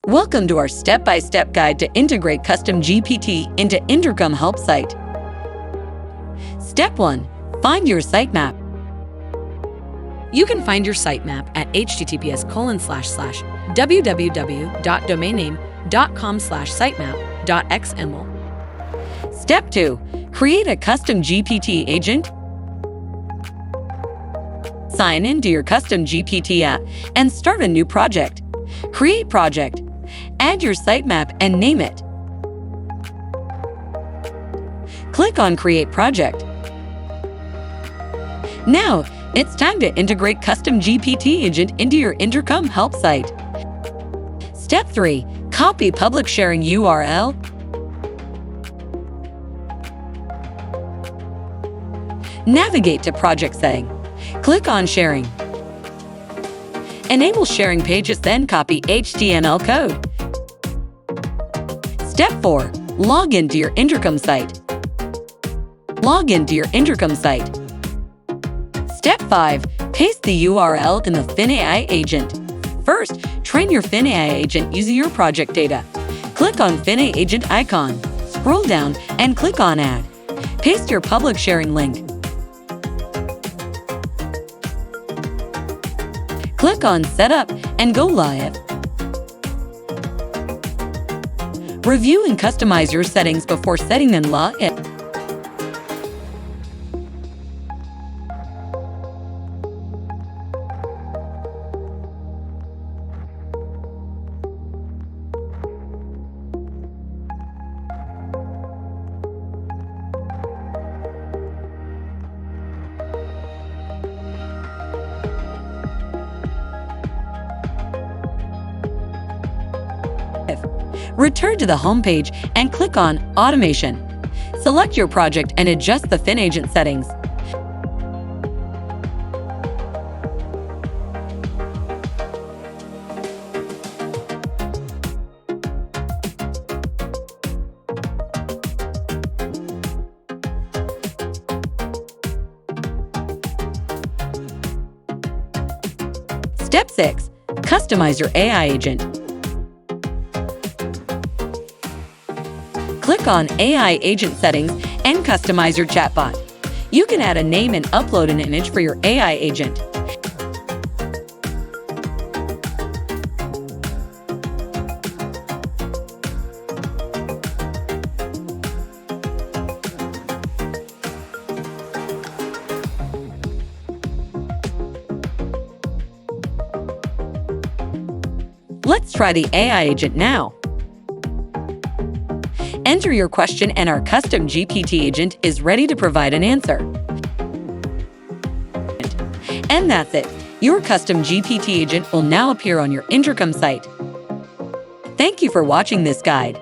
Welcome to our step-by-step guide to integrate Custom GPT into Intercom Help Site. Step 1. Find your sitemap. You can find your sitemap at https://www.domainname.com/sitemap.xml. Step 2. Create a Custom GPT agent. Sign into your Custom GPT app and start a new project. Create project. Add your sitemap and name it. Click on Create Project. Now, it's time to integrate Custom GPT agent into your Intercom Help Site. Step 3. Copy public sharing URL. Navigate to Project Setting. Click on Sharing. Enable sharing pages, then copy HTML code. Step 4. Log into your Intercom site. Log into your Intercom site. Step 5. Paste the URL in the FinAI agent. First, train your FinAI agent using your project data. Click on FinAI agent icon. Scroll down and click on Add. Paste your public sharing link. Click on Setup and go live. Review and customize your settings before setting them live. Return to the home page and click on Automation. Select your project and adjust the FinAgent settings. Step 6. Customize your AI agent. Click on AI agent settings and customize your chatbot. You can add a name and upload an image for your AI agent. Let's try the AI agent now. Enter your question and our Custom GPT agent is ready to provide an answer. And that's it. Your Custom GPT agent will now appear on your Intercom site. Thank you for watching this guide.